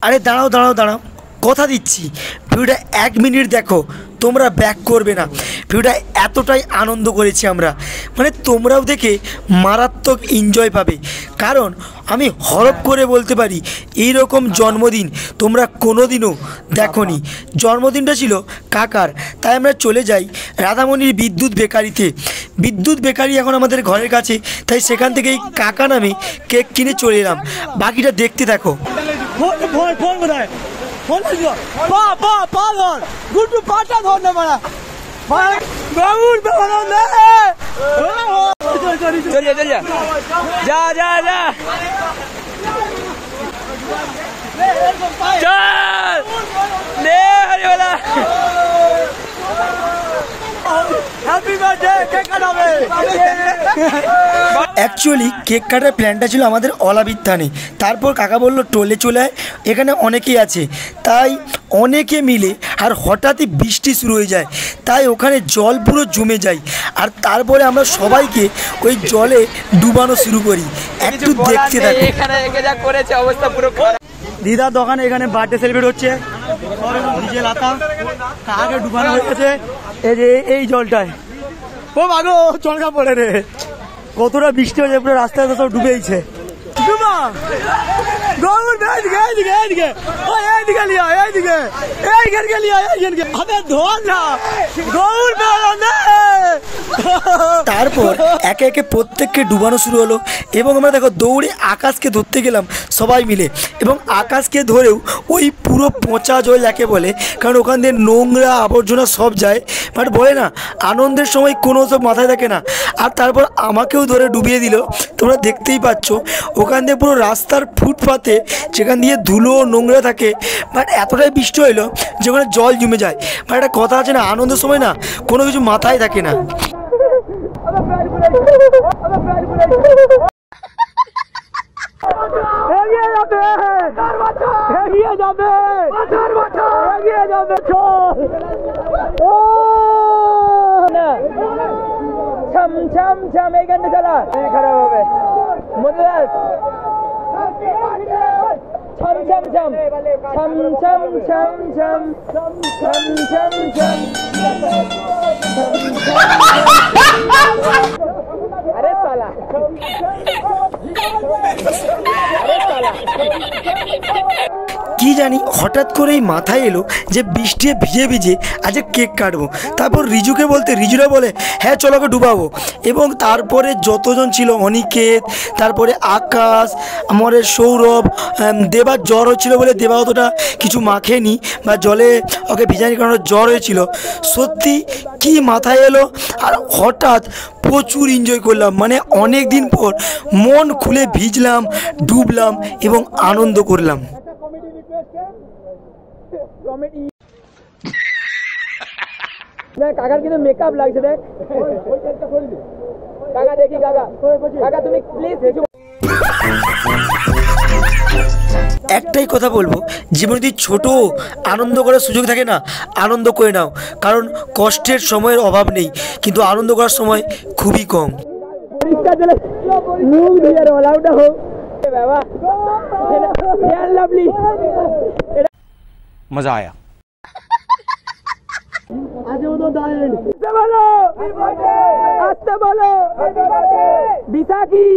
আরে দাঁড়াও দাঁড়াও দাঁড়াও, কথা দিচ্ছি ভিডিওটা 1 মিনিট দেখো, তোমরা ব্যাক করবে না। ভিডিওটা এতটাই আনন্দ করেছি আমরা, মানে তোমরাও দেখে মারাত্মক এনজয় পাবে। কারণ আমি হরপ করে বলতে পারি এইরকম জন্মদিন তোমরা কোনোদিনও দেখোনি। জন্মদিনটা ছিল কাকার, তাই আমরা চলে যাই রাধামণির বিদ্যুৎ বেকারিতে। বিদ্যুৎ বেকারি এখন আমাদের ঘরের কাছে, তাই সেখান থেকেই কাকা নামে কেক কিনে চলে এলাম। বাকিটা দেখতে দেখো। অ্যাকচুয়ালি কেক কাটার প্ল্যানটা ছিল আমাদের অলাবির থানে। তারপর কাকা বলল টোলে চলে আয়, এখানে অনেকেই আছে। তাই অনেকে মিলে, আর হঠাৎই বৃষ্টি শুরু হয়ে যায়, তাই ওখানে জল পুরো জমে যায়। আর তারপরে আমরা সবাইকে ওই জলে ডুবানো শুরু করি। একটু দেখতে থাকো। দিদার দোকানে এখানে বার্থডে সেলিব্রেট হচ্ছে, ডিজে লাতা কাকে ডুবানো হয়েছে এই যে এই জলটায়। ও মাগো চলকা পড়ে রে, কতটা বৃষ্টি হয়েছে, পুরো রাস্তায় সব ডুবেইছে। তারপর একে একে প্রত্যেককে ডুবানো শুরু হলো এবং আমরা দেখো দৌড়ে আকাশকে ধরতে গেলাম সবাই মিলে। এবং আকাশকে ধরেও ওই পুরো পচা জল যাকে বলে, কারণ ওখান দিয়ে নোংরা আবর্জনা সব যায়, বাট বলে না আনন্দের সময় কোনো সব মাথায় থাকে না। আর তারপর আমাকেও ধরে ডুবিয়ে দিল, তোমরা দেখতেই পাচ্ছ। ওখান দিয়ে পুরো রাস্তার ফুটপাতে যেখান দিয়ে ধুলো নোংরা থাকে, বাট এতটাই বৃষ্টি হইলো যে ওখানে জল জমে যায়। বাট একটা কথা আছে না, আনন্দের সময় না কোনো কিছু মাথায় থাকে না। এইখানটা চালা খারাপ হবে। ছম ছম ছম ছম ছম ছম ছম ছম ছম ছম। আরে সালা কি জানি হঠাৎ করেই মাথায় এলো যে বৃষ্টি ভিজে ভিজে আজ কেক কাটবো। তারপর রিজুকে বলতে রিজুরা বলে হ্যাঁ চলো ওকে ডুবাবো। এবং তারপরে যতজন ছিল, অনিকেত, তারপরে আকাশ, আমাদের সৌরভ, দেবার জ্বর হচ্ছিলো বলে দেবা অতটা কিছু মাখেনি বা জলে ওকে ভিজানি, কারণ জ্বর হয়েছিল। সত্যি কি মাথায় এলো, আর হঠাৎ প্রচুর এনজয় করলাম। মানে অনেক দিন পর মন খুলে ভিজলাম, ডুবলাম এবং আনন্দ করলাম। কাকার কিন্তু মেকআপ লাগছে দেখ কাকা, দেখি কাকা, কাকা তুমি প্লিজ কিছু। একটাই কথা বলবো, জীবনে যদি ছোট আনন্দ করার সুযোগ থাকে না, আনন্দ করে নাও। কারণ কষ্টের সময়ের অভাব নেই, কিন্তু আনন্দ করার সময় খুবই কম। मजा आया। আসতে বলো বিশাখী।